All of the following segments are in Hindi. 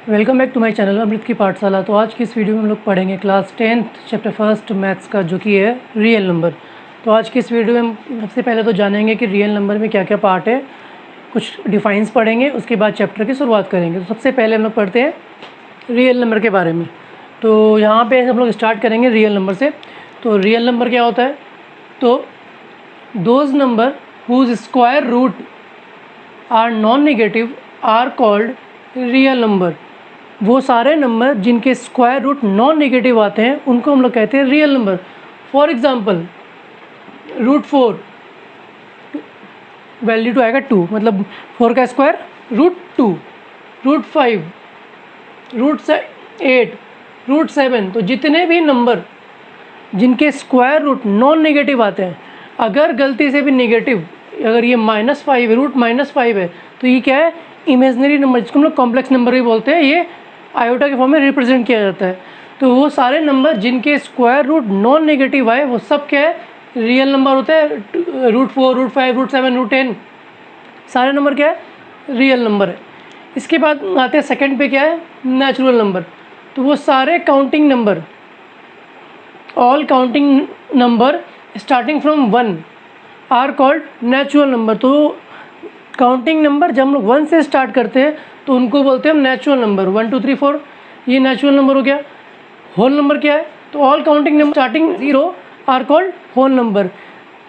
Welcome back to my channel Amrit की पाठशाला। तो आज की इस वीडियो में हम लोग पढ़ेंगे class 10th chapter first maths का, जो कि है रियल नंबर। तो आज की इस वीडियो में हम सबसे पहले तो जानेंगे कि रियल नंबर में क्या क्या पार्ट है, कुछ डिफाइंस पढ़ेंगे, उसके बाद चैप्टर की शुरुआत करेंगे। तो सबसे पहले हम लोग पढ़ते हैं रियल नंबर के बारे में। तो यहाँ पर हम लोग स्टार्ट करेंगे रियल नंबर से। तो रियल नंबर क्या होता है? तो those number whose square root are non negative are called real number. वो सारे नंबर जिनके स्क्वायर रूट नॉन नेगेटिव आते हैं उनको हम लोग कहते हैं real number. For example √4 value two आएगा 2, मतलब 4 का स्क्वायर √2, √5, √8, √7। तो जितने भी नंबर जिनके स्क्वायर रूट नॉन नेगेटिव आते हैं, अगर गलती से भी नेगेटिव, अगर ये -5 है, √-5 है, तो ये क्या है? इमेजनरी नंबर, जिसको हम लोग कॉम्प्लेक्स नंबर भी बोलते हैं। ये आयोटा के फॉर्म में रिप्रेजेंट किया जाता है। तो वो सारे नंबर जिनके स्क्वायर रूट नॉन नेगेटिव आए वो सब क्या है? रियल नंबर होते हैं। √4, √5, √7, √10 सारे नंबर क्या है? रियल नंबर है। इसके बाद आते हैं सेकंड पे, क्या है? Natural number. तो वो सारे counting number, all counting number starting from 1 are called natural number. तो काउंटिंग नंबर जब हम लोग 1 से स्टार्ट करते हैं तो उनको बोलते हैं हम नेचुरल नंबर। 1 2 3 4 ये नेचुरल नंबर हो गया। होल नंबर क्या है? तो all counting number starting 0 are called whole number.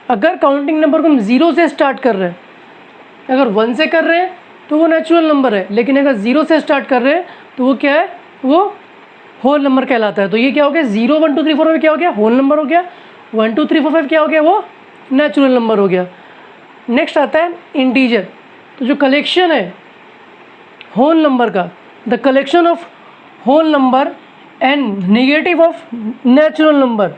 अगर काउंटिंग नंबर को हम 0 से स्टार्ट कर रहे हैं, अगर 1 से कर रहे हैं तो वो नेचुरल नंबर है, लेकिन अगर 0 से स्टार्ट कर रहे हैं तो वो क्या है? वो होल नंबर कहलाता है। तो ये क्या हो गया? 0 1 2 3 4 में क्या हो गया? होल नंबर हो गया। 1 2 3 4 5 क्या हो गया? वो नेचुरल नंबर हो गया। नेक्स्ट आता है इंटीजर। तो जो कलेक्शन है होल नंबर का, the collection of whole number and negative of natural number,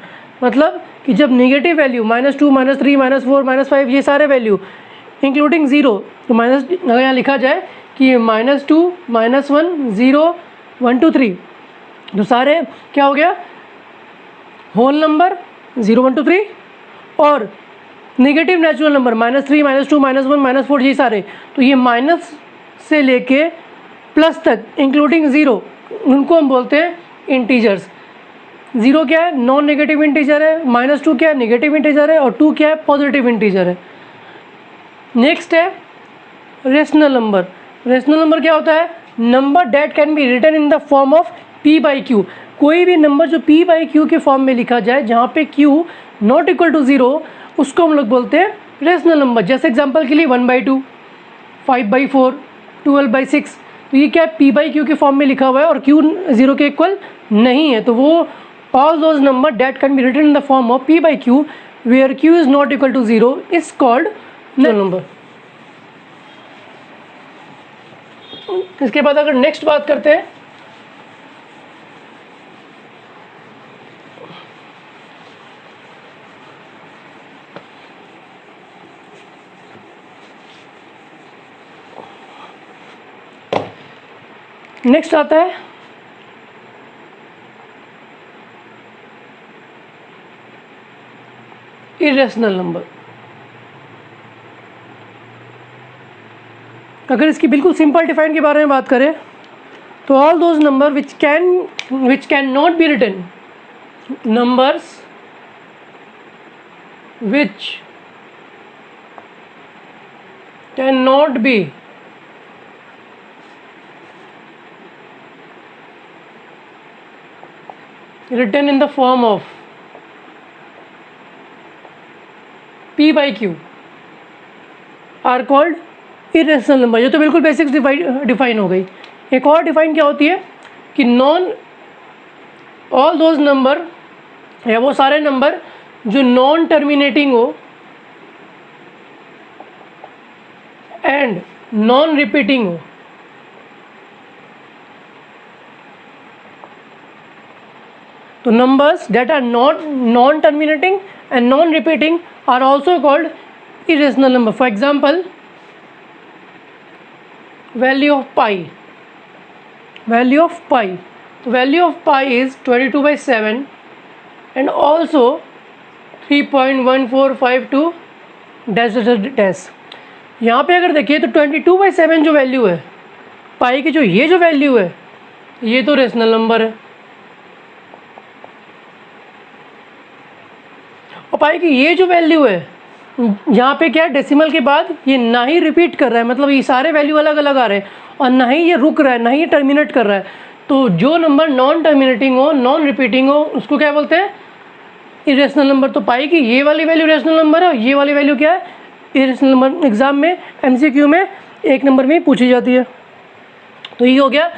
मतलब कि जब नेगेटिव वैल्यू -2, -3, -4, -5 ये सारे वैल्यू इंक्लूडिंग 0, तो माइनस अगर यहाँ लिखा जाए कि -2, -1, 0, 1 2 3, तो सारे क्या हो गया? होल नंबर 0 1 2 3 और नेगेटिव नेचुरल नंबर -3, -2, -1, -4 ये सारे। तो ये माइनस से लेके प्लस तक इंक्लूडिंग 0, उनको हम बोलते हैं इंटीजर्स। 0 क्या है? नॉन नेगेटिव इंटीजर है। -2 क्या है? नेगेटिव इंटीजर है। और 2 क्या है? पॉजिटिव इंटीजर है। नेक्स्ट है रेशनल नंबर। रेशनल नंबर क्या होता है? Number that can be written in the form of p/q। कोई भी नंबर जो p/q के फॉर्म में लिखा जाए, जहाँ पे q नॉट इक्वल टू 0, उसको हम लोग बोलते हैं रेशनल नंबर। जैसे एग्जांपल के लिए 1/2, 5/4, 12/6। तो ये क्या है? p/q के फॉर्म में लिखा हुआ है और q 0 के इक्वल नहीं है। तो वो all those number that can be written in the form of p/q where q is not equal to 0 is called rational number. इसके बाद अगर नेक्स्ट बात करते हैं, नेक्स्ट आता है इरेशनल नंबर। अगर इसकी बिल्कुल सिंपल डिफाइन के बारे में बात करें, तो all those number which can not be written, numbers which can not be written in the form of p/q are called irrational number। ये तो बिल्कुल बेसिक्स डिफाइन हो गई। एक और डिफाइन क्या होती है कि ऑल दोज नंबर, या वो सारे नंबर जो नॉन टर्मिनेटिंग हो एंड नॉन रिपीटिंग हो। तो numbers that are not non-terminating and non-repeating are also called irrational number. For example, value of pi. Value of pi. So value of pi is 22/7 and also 3.1452 dash dash dash। यहाँ पे अगर देखिए तो 22/7 जो वैल्यू है पाई की, जो ये जो वैल्यू है ये तो रेशनल नंबर है। और पाए कि ये जो वैल्यू है यहाँ पे क्या है, डेसिमल के बाद ये ना ही रिपीट कर रहा है, मतलब ये सारे वैल्यू अलग अलग आ रहे हैं, और ना ही ये रुक रहा है, ना ही टर्मिनेट कर रहा है। तो जो नंबर नॉन टर्मिनेटिंग हो, नॉन रिपीटिंग हो, उसको क्या बोलते हैं, इरेशनल नंबर। तो पाई कि ये वाली वैल्यू रेशनल नंबर है और ये वाली वैल्यू क्या है, इरेशनल नंबर। एग्जाम में MCQ में 1 नंबर में ही पूछी जाती है। तो ये हो गया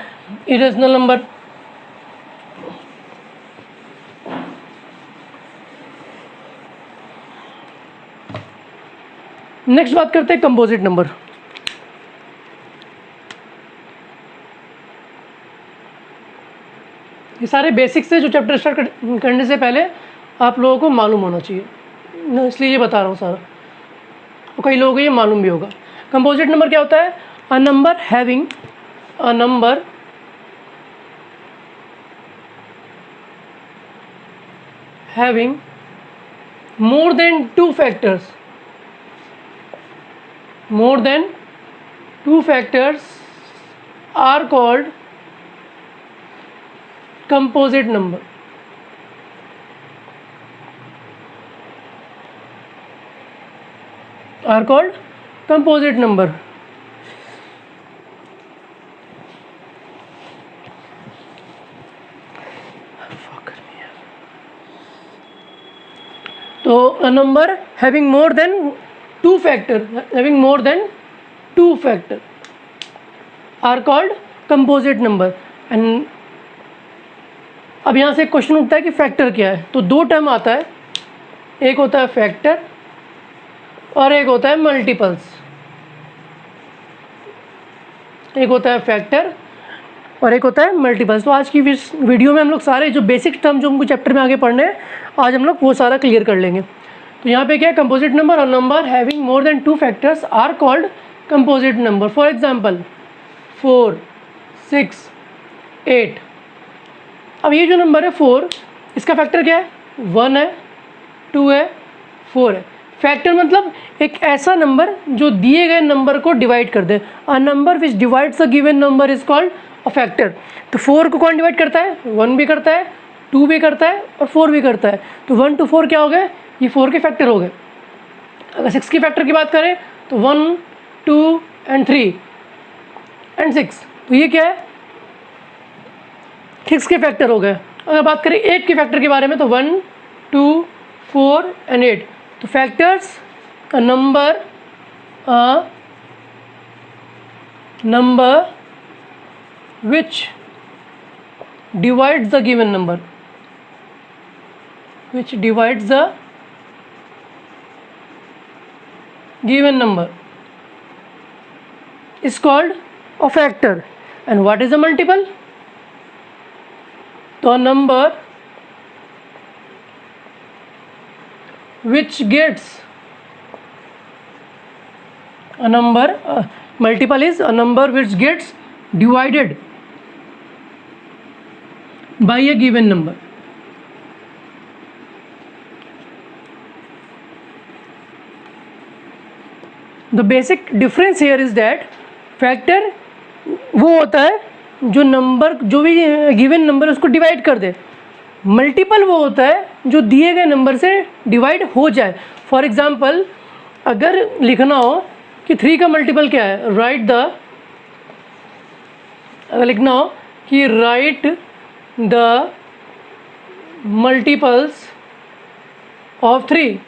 इरेशनल नंबर। नेक्स्ट बात करते हैं कंपोजिट नंबर। ये सारे बेसिक्स से जो चैप्टर स्टार्ट करने से पहले आप लोगों को मालूम होना चाहिए, इसलिए ये बता रहा हूँ सारा, और कई लोगों को ये मालूम भी होगा। कंपोजिट नंबर क्या होता है, a number having more than 2 factors, are called composite number. Are called composite number. तो a number having more than 2 factor are called composite number. And अब यहाँ से क्वेश्चन उठता है कि फैक्टर क्या है। तो 2 टर्म आता है, एक होता है फैक्टर और एक होता है मल्टीपल्स। एक होता है फैक्टर और एक होता है मल्टीपल्स। तो आज की वीडियो में हम लोग सारे जो बेसिक टर्म जो हमको चैप्टर में आगे पढ़ने हैं, आज हम लोग वो सारा क्लियर कर लेंगे। तो यहाँ पे क्या है, कंपोजिट नंबर और number having more than 2 factors are called composite number. For example 4, 6, 8। अब ये जो नंबर है 4, इसका फैक्टर क्या है, 1 है, 2 है, 4 है। फैक्टर मतलब एक ऐसा नंबर जो दिए गए नंबर को डिवाइड कर दे। A number which divides a given number is called a factor. तो 4 को कौन डिवाइड करता है, 1 भी करता है, 2 भी करता है और 4 भी करता है। तो 1 to 4 क्या हो गए, ये 4 के फैक्टर हो गए। अगर 6 की फैक्टर की बात करें तो 1, 2 and 3 and 6, तो ये क्या है, 6 के फैक्टर हो गए। अगर बात करें 8 के फैक्टर के बारे में तो 1, 2, 4 and 8। तो factors a number which divides the given number, is called a factor. And what is a multiple? तो a number which gets multiple is a number which gets divided by a given number. The basic difference here is that factor वो होता है जो नंबर, जो भी गिवन नंबर उसको डिवाइड कर दे। मल्टीपल वो होता है जो दिए गए नंबर से डिवाइड हो जाए। फॉर एग्जांपल अगर लिखना हो कि 3 का मल्टीपल क्या है, अगर लिखना हो कि राइट द मल्टीपल्स ऑफ 3,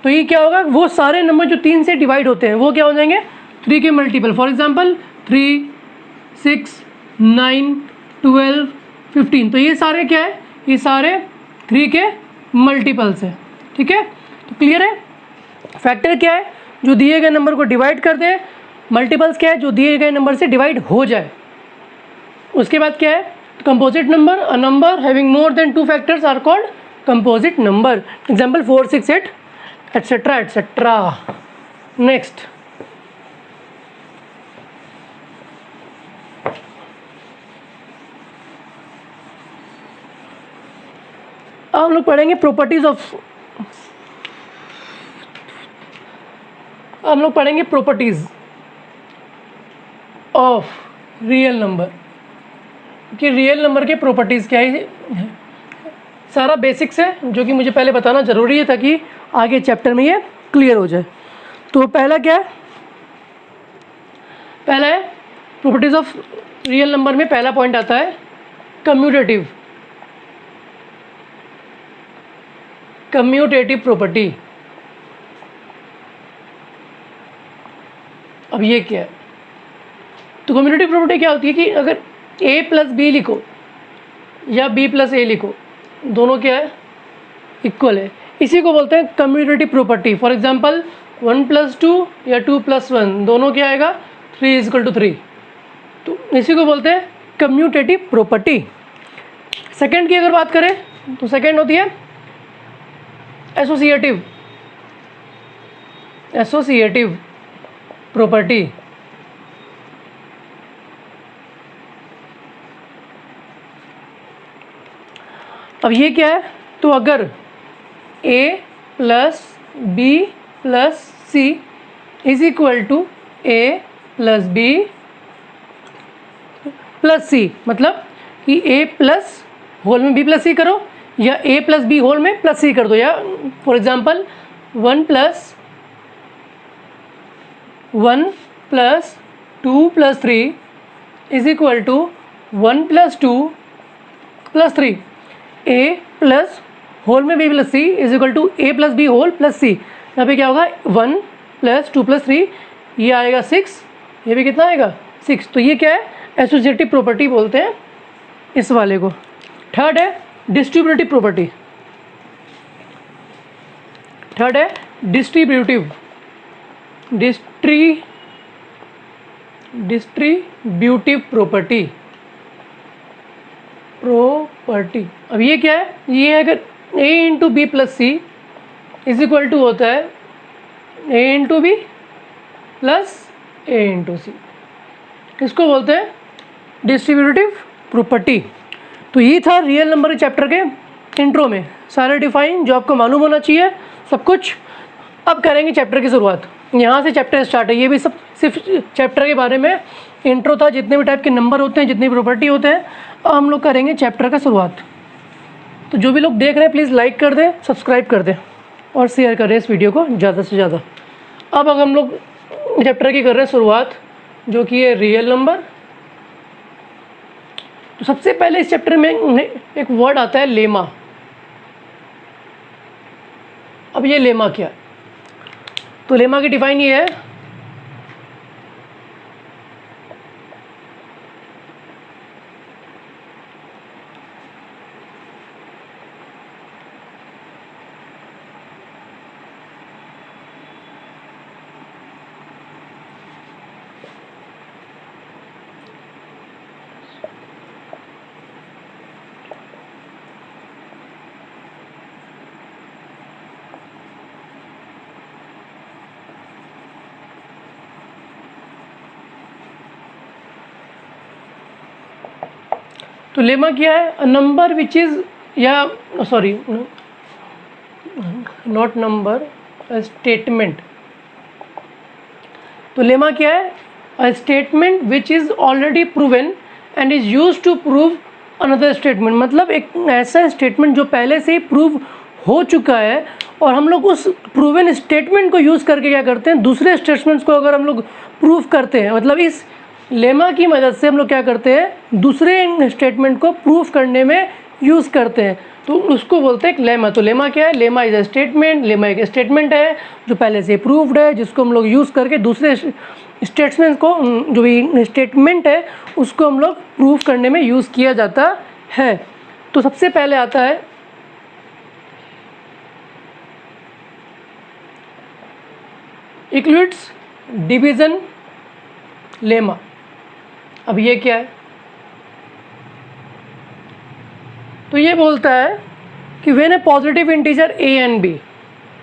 तो ये क्या होगा, वो सारे नंबर जो 3 से डिवाइड होते हैं वो क्या हो जाएंगे, 3 के मल्टीपल। For example 3, 6, 9, 12, 15। तो ये सारे क्या है, ये सारे 3 के मल्टीपल्स हैं। ठीक है, तो क्लियर है। फैक्टर क्या है, जो दिए गए नंबर को डिवाइड कर दे। मल्टीपल्स क्या है, जो दिए गए नंबर से डिवाइड हो जाए। उसके बाद क्या है, composite number, a number having more than 2 factors are called composite number. Example 4, 6, 8 etcetera etcetera. Next हम लोग पढ़ेंगे प्रॉपर्टीज ऑफ रियल नंबर। कि रियल नंबर के प्रॉपर्टीज़ क्या है, सारा बेसिक्स है जो कि मुझे पहले बताना ज़रूरी है ताकि आगे चैप्टर में ये क्लियर हो जाए। तो पहला क्या है, पहला है प्रॉपर्टीज़ ऑफ रियल नंबर में पहला पॉइंट आता है कम्यूटेटिव प्रॉपर्टी। अब ये क्या है, तो कम्यूटेटिव प्रॉपर्टी क्या होती है कि अगर a प्लस बी लिखो या b प्लस ए लिखो, दोनों क्या है, इक्वल है, इसी को बोलते हैं commutative property. For example 1 plus 2 या 2 प्लस 1 दोनों क्या आएगा, 3 इक्वल टू 3, तो इसी को बोलते हैं कम्यूटेटिव प्रॉपर्टी। सेकंड की अगर बात करें तो सेकंड होती है एसोसिएटिव प्रॉपर्टी। अब ये क्या है, तो अगर a plus B plus C is equal to a plus B plus C, मतलब कि a प्लस होल में b प्लस सी करो या a प्लस बी होल में प्लस सी कर दो, या for example 1 plus 2 plus 3 is equal to 1 plus 2 plus 3, a plus whole में b plus C is equal to a plus B whole plus C. यहाँ पे क्या होगा, 1 प्लस 2 प्लस 3, ये आएगा 6, ये भी कितना आएगा 6। तो ये क्या है, एसोसिएटिव प्रॉपर्टी बोलते हैं इस वाले को। थर्ड है डिस्ट्रीब्यूटिव प्रॉपर्टी। थर्ड है डिस्ट्रीब्यूटिव प्रॉपर्टी। अब ये क्या है, ये अगर a into B plus C is equal to होता है a into B plus a into C, इसको बोलते हैं डिस्ट्रीब्यूटिव प्रॉपर्टी। तो ये था रियल नंबर के चैप्टर के इंट्रो में सारे डिफाइन जो आपको मालूम होना चाहिए सब कुछ। अब करेंगे चैप्टर की शुरुआत, यहाँ से चैप्टर स्टार्ट है। ये भी सब सिर्फ चैप्टर के बारे में इंट्रो था, जितने भी टाइप के नंबर होते हैं, जितनी प्रॉपर्टी होते हैं। अब हम लोग करेंगे चैप्टर का शुरुआत। तो जो भी लोग देख रहे हैं प्लीज़ लाइक कर दें, सब्सक्राइब कर दें और शेयर करें इस वीडियो को ज़्यादा से ज़्यादा। अब अगर हम लोग चैप्टर की कर रहे हैं शुरुआत, जो कि है रियल नंबर। तो सबसे पहले इस चैप्टर में एक वर्ड आता है लेमा। अब ये लेमा क्या है, तो लेमा की डिफाइन ये है, तो लेमा क्या है, अ नंबर विच इज़, या सॉरी नॉट नंबर, स्टेटमेंट। तो लेमा क्या है, a statement which is already proven and is use to prove another statement. मतलब एक ऐसा स्टेटमेंट जो पहले से ही प्रूव हो चुका है और हम लोग उस प्रूवन स्टेटमेंट को यूज़ करके क्या करते हैं, दूसरे स्टेटमेंट्स को अगर हम लोग प्रूव करते हैं, मतलब इस लेमा की मदद से हम लोग क्या करते हैं, दूसरे स्टेटमेंट को प्रूफ करने में यूज़ करते हैं, तो उसको बोलते हैं एक लेमा। तो लेमा क्या है, lemma is a statement. Lemma एक स्टेटमेंट है जो पहले से प्रूव्ड है, जिसको हम लोग यूज़ करके दूसरे स्टेटमेंट को, जो भी स्टेटमेंट है उसको हम लोग प्रूफ करने में यूज़ किया जाता है। तो सबसे पहले आता है यूक्लिड्स डिवीज़न लेमा। अब ये क्या है, तो ये बोलता है कि when A positive integer a and b,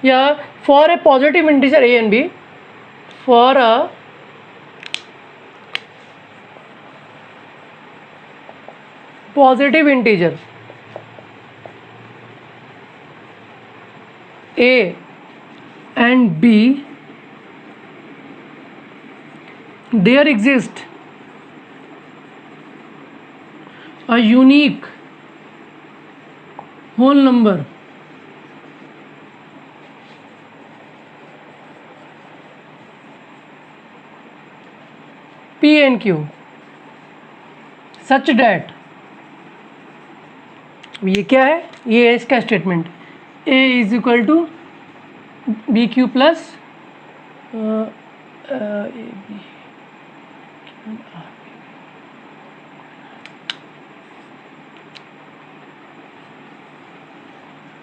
या for a positive integer a and b, for a positive integer a and b, there exist a unique whole number P and Q such that, ये क्या है, ये है इसका statement, A is equal to B Q plus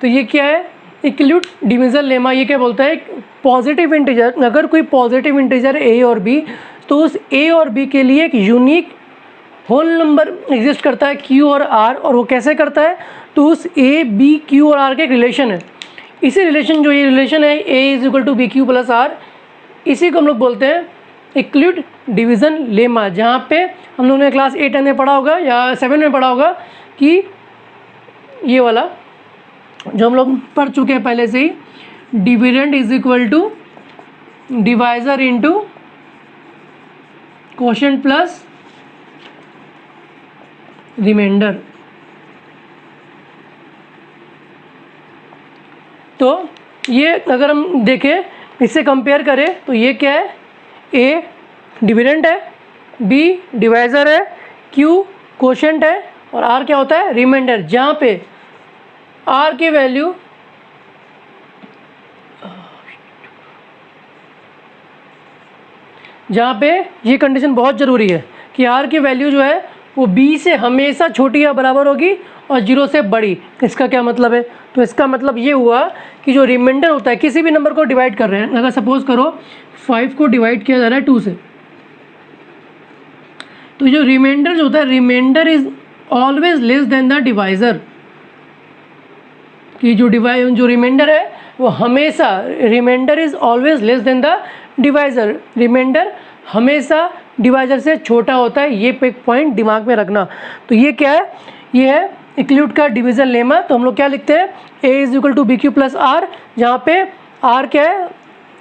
तो ये क्या है, इक्लूड डिविजन लेमा। ये क्या बोलता है, पॉजिटिव इंटीजर, अगर कोई पॉजिटिव इंटीजर ए और बी, तो उस ए और बी के लिए एक यूनिक होल नंबर एग्जिस्ट करता है क्यू और आर। और वो कैसे करता है, तो उस ए बी क्यू और आर का एक रिलेशन है। इसी रिलेशन, जो ये रिलेशन है A is equal to B Q plus R, इसी को हम लोग बोलते हैं इक्लूड डिवीज़न लेमा। जहाँ पे हम लोगों ने क्लास 8 में पढ़ा होगा या 7 में पढ़ा होगा कि ये वाला जो हम लोग पढ़ चुके हैं पहले से ही, dividend is equal to divisor into quotient plus remainder. तो ये अगर हम देखें, इससे कंपेयर करें, तो ये क्या है, ए डिविडेंड है, बी डिवाइजर है, क्यू क्वोशेंट है, और आर क्या होता है, रिमाइंडर। जहाँ पे आर की वैल्यू जहाँ पे ये कंडीशन बहुत ज़रूरी है कि आर की वैल्यू जो है वो बी से हमेशा छोटी या बराबर होगी और 0 से बड़ी। इसका क्या मतलब है, तो इसका मतलब ये हुआ कि जो रिमाइंडर होता है, किसी भी नंबर को डिवाइड कर रहे हैं, अगर सपोज करो 5 को डिवाइड किया जा रहा है 2 से, तो जो रिमाइंडर जो होता है, remainder is always less than the divisor. कि जो रिमाइंडर है वो हमेशा, remainder is always less than the divisor, remainder हमेशा डिवाइजर से छोटा होता है। ये एक पॉइंट दिमाग में रखना। तो ये क्या है, ये है इक्लूड का डिवीजन लेमा। तो हम लोग क्या लिखते हैं, A is equal to B Q plus R, जहाँ पे आर क्या है,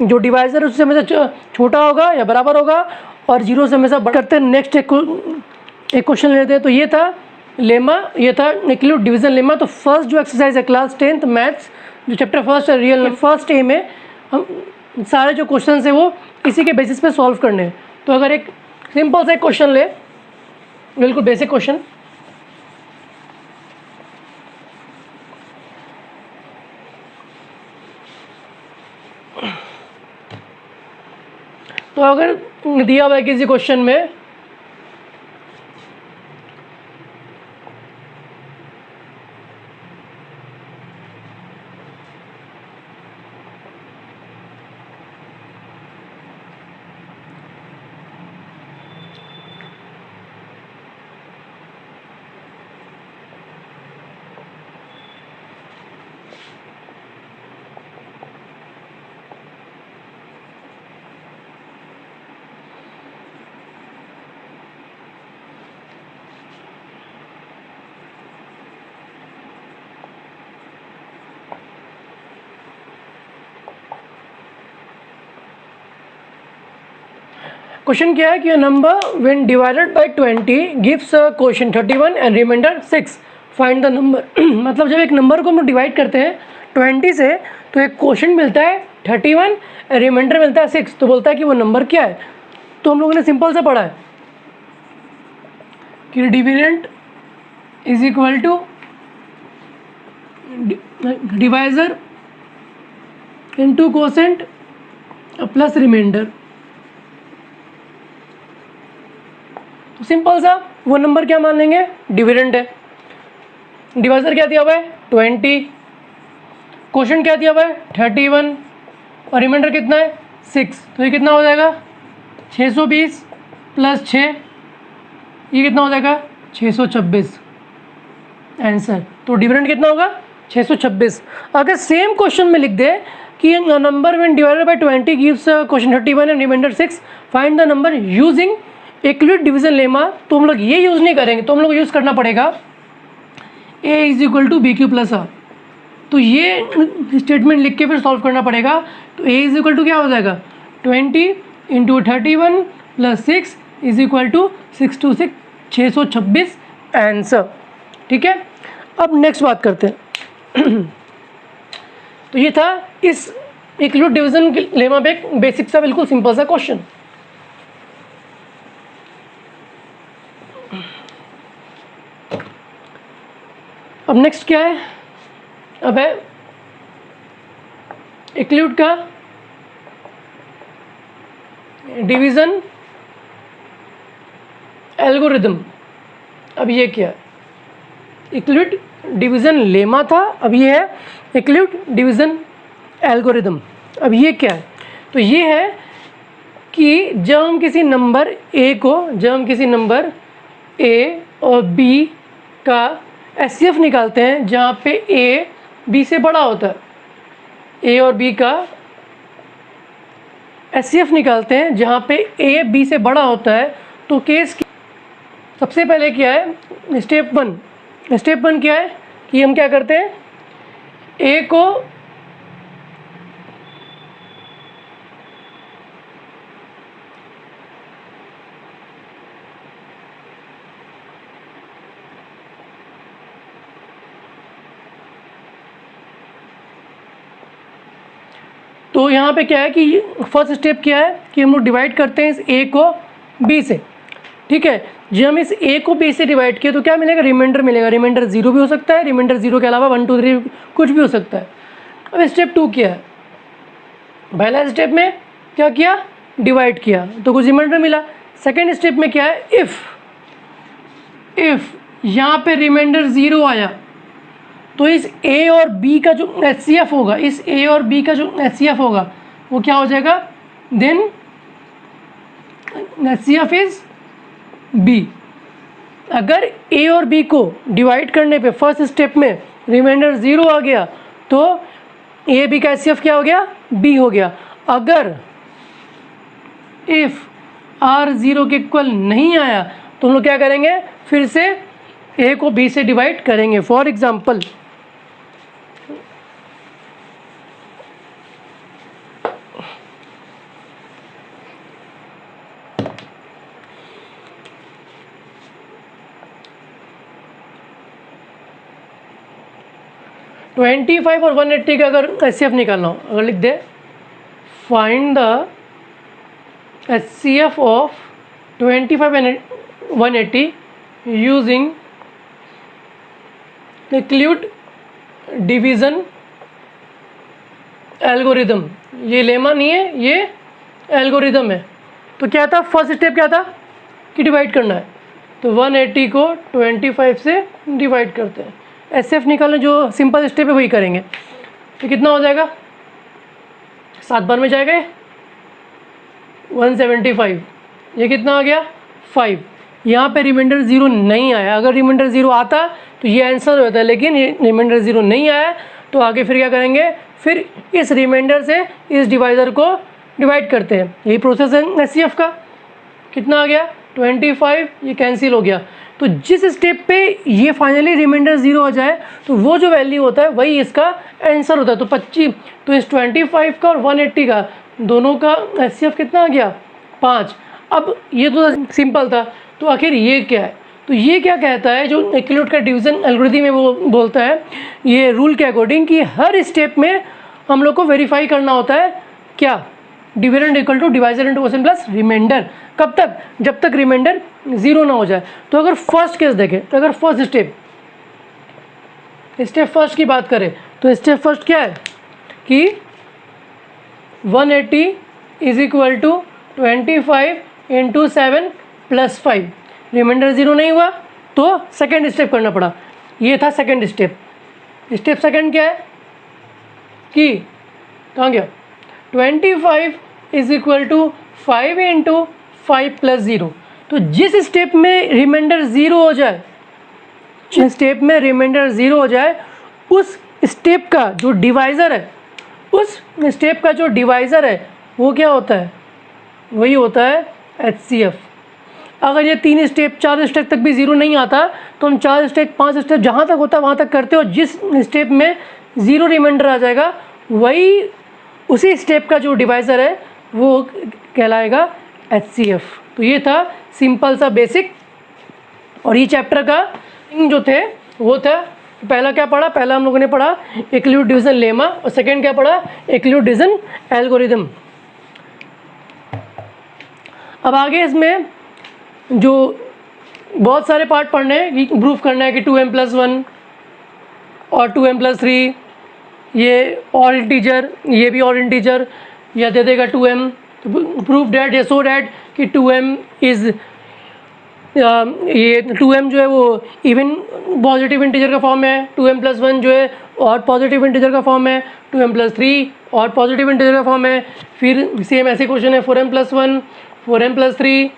जो डिवाइजर उससे हमेशा छोटा होगा या बराबर होगा, और 0 से हमेशा बड़ा करते हैं। नेक्स्ट एक क्वेश्चन लेते हैं। तो ये था लेमा, ये था इक्लूड डिवीजन लेमा। तो फर्स्ट जो एक्सरसाइज है क्लास 10th मैथ्स, जो चैप्टर फर्स्ट है रियल फर्स्ट ए में, हम सारे जो क्वेश्चन है वो इसी के बेसिस पे सॉल्व करने हैं। तो अगर एक सिंपल सा एक क्वेश्चन ले, बिल्कुल बेसिक क्वेश्चन, तो अगर दिया हुआ है किसी क्वेश्चन में क्वेश्चन क्या है कि number when divided by 20 gives question 31 and remainder 6, find the number. मतलब जब एक नंबर को हम लोग डिवाइड करते हैं 20 से, तो एक क्वेश्चन मिलता है 31, रिमाइंडर मिलता है 6। तो बोलता है कि वो नंबर क्या है। तो हम लोगों ने सिंपल से पढ़ा है कि dividend is equal to divisor into quotient plus remainder. तो सिंपल सा वो नंबर क्या मान लेंगे, डिविडेंड है। डिवाइजर क्या दिया हुआ है 20, क्वोशेंट क्या दिया हुआ है 31, और रिमाइंडर कितना है 6। तो ये कितना हो जाएगा 620 प्लस 6, ये कितना हो जाएगा 626 आंसर। तो डिविडेंड कितना होगा 626। अगर सेम क्वेश्चन में लिख दे कि number when divided by 20 gives question 31 and remainder 6, find the number using Euclid division lemma, तो हम लोग ये यूज़ नहीं करेंगे। तो हम लोग यूज़ करना पड़ेगा A is equal to B Q plus R. तो ये स्टेटमेंट लिख के फिर सॉल्व करना पड़ेगा। तो ए इज इक्वल टू क्या हो जाएगा 20 into 31 plus 6 is equal to 626 answer. ठीक है, अब नेक्स्ट बात करते हैं। तो ये था इस इक्लूड डिवीजन लेमा पे एक बेसिक सा बिल्कुल सिंपल सा क्वेश्चन। अब नेक्स्ट क्या है, अब है इक्लूड का डिवीजन एल्गोरिदम। अब ये क्या है, इक्लूड डिवीजन लेमा था, अब ये है इक्लूड डिवीजन एल्गोरिदम। अब ये क्या है, तो ये है कि जब हम किसी नंबर ए और बी का एचसीएफ निकालते हैं जहाँ पे ए बी से बड़ा होता है, ए और बी का एचसीएफ निकालते हैं जहाँ पे ए बी से बड़ा होता है, तो केस सबसे पहले क्या है, स्टेप वन क्या है कि हम क्या करते हैं, ए को तो यहाँ पे क्या है कि फर्स्ट स्टेप क्या है कि हम लोग डिवाइड करते हैं इस ए को बी से, ठीक है। जब हम इस ए को बी से डिवाइड किए तो क्या मिलेगा, रिमाइंडर मिलेगा। रिमाइंडर 0 भी हो सकता है, रिमाइंडर 0 के अलावा 1 2 3 कुछ भी हो सकता है। अब स्टेप 2 क्या है, पहला स्टेप में क्या किया, डिवाइड किया तो कुछ रिमाइंडर मिला। सेकेंड स्टेप में क्या है, इफ़ यहाँ पे रिमाइंडर 0 आया तो इस ए और बी का जो एचसीएफ होगा, वो क्या हो जाएगा, देन एचसीएफ इज बी। अगर ए और बी को डिवाइड करने पे फर्स्ट स्टेप में रिमाइंडर 0 आ गया तो ए बी का एचसीएफ क्या हो गया, बी हो गया। अगर इफ आर 0 के इक्वल नहीं आया तो हम लोग क्या करेंगे, फिर से ए को बी से डिवाइड करेंगे। फॉर एग्जाम्पल ट्वेंटी 25 और 180 का अगर एचसीएफ निकालना हो, अगर लिख दे find the HCF of 25 and 180 using Euclid division algorithm. ये लेमा नहीं है, ये एल्गोरिदम है। तो क्या था, फर्स्ट स्टेप क्या था कि डिवाइड करना है, तो 180 को 25 से डिवाइड करते हैं। एचसीएफ निकालने जो सिंपल स्टेप है वही करेंगे। तो कितना हो जाएगा, 7 बार में जाएगा 175, ये कितना आ गया 5। यहाँ पे रिमाइंडर 0 नहीं आया, अगर रिमाइंडर 0 आता तो ये आंसर होता है, लेकिन ये रिमाइंडर 0 नहीं आया तो आगे फिर क्या करेंगे, फिर इस रिमाइंडर से इस डिवाइज़र को डिवाइड करते हैं। यही प्रोसेस है एचसीएफ का। कितना आ गया 25, ये कैंसिल हो गया। तो जिस स्टेप पे ये फाइनली रिमाइंडर 0 हो जाए तो वो जो वैल्यू होता है वही इसका आंसर होता है। तो 25, तो इस 25 का और 180 का दोनों का एचसीएफ कितना आ गया 5। अब ये तो सिंपल था, तो आखिर ये क्या है, तो ये क्या कहता है, जो इक्लूड का डिवीज़न एल्गोरिथम में वो बोलता है ये रूल के अकॉर्डिंग कि हर स्टेप में हम लोग को वेरीफाई करना होता है क्या, dividend equal to divisor into quotient plus remainder. कब तक, जब तक रिमाइंडर 0 ना हो जाए। तो अगर फर्स्ट केस देखें, तो अगर फर्स्ट स्टेप फर्स्ट की बात करें तो स्टेप फर्स्ट क्या है कि 180 is equal to 25 into 7 plus 5। Remainder 0 नहीं हुआ तो सेकेंड स्टेप करना पड़ा, ये था सेकेंड स्टेप। स्टेप सेकेंड क्या है कि कहाँ गया, 25 is equal to 5 into 5 plus 0। तो जिस स्टेप में रिमाइंडर 0 हो जाए, जिस स्टेप में रिमाइंडर 0 हो जाए, उस स्टेप का जो डिवाइज़र है, उस स्टेप का जो डिवाइज़र है वो क्या होता है, वही होता है एचसीएफ। अगर ये 3 स्टेप 4 स्टेप तक भी 0 नहीं आता तो हम 4 स्टेप 5 स्टेप जहाँ तक होता है वहाँ तक करते हो। जिस स्टेप में 0 रिमाइंडर आ जाएगा वही उसी स्टेप का जो डिवाइज़र है वो कहलाएगा एचसीएफ। तो ये था सिंपल सा बेसिक। और ये चैप्टर का जो थे वो था, पहला क्या पढ़ा, पहला हम लोगों ने पढ़ा यूक्लिड डिवीजन लेमा, और सेकंड क्या पढ़ा, यूक्लिड डिवीजन एल्गोरिदम। अब आगे इसमें जो बहुत सारे पार्ट पढ़ने हैं कि प्रूफ करना है कि 2m+1 और 2m+3 ये ऑल इंटीजर, ये भी ऑल इंटीजर, या दे देगा 2m, प्रूफ डैट या सो डैट कि 2m इज़ ये 2m जो है वो इवन पॉजिटिव इंटीजर का फॉर्म है, 2m+1 जो है और पॉजिटिव इंटीजर का फॉर्म है, 2m+3 और पॉजिटिव इंटीजर का फॉर्म है। फिर सेम ऐसे क्वेश्चन है 4m+1, 4m+3,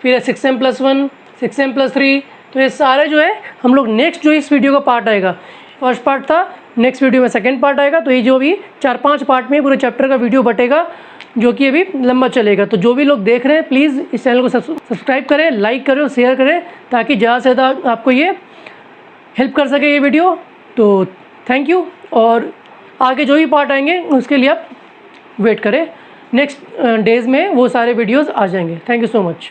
फिर है 6m+1, 6m+3। तो ये सारे जो है हम लोग नेक्स्ट जो इस वीडियो का पार्ट आएगा, फर्स्ट पार्ट था, नेक्स्ट वीडियो में सेकंड पार्ट आएगा। तो ये जो भी 4-5 पार्ट में पूरे चैप्टर का वीडियो बटेगा, जो कि अभी लंबा चलेगा। तो जो भी लोग देख रहे हैं प्लीज़ इस चैनल को सब्सक्राइब करें, लाइक करें और शेयर करें, ताकि ज़्यादा से ज़्यादा आपको ये हेल्प कर सके ये वीडियो। तो थैंक यू, और आगे जो भी पार्ट आएंगे उसके लिए आप वेट करें, नेक्स्ट डेज़ में वो सारे वीडियोज़ आ जाएंगे। Thank you so much.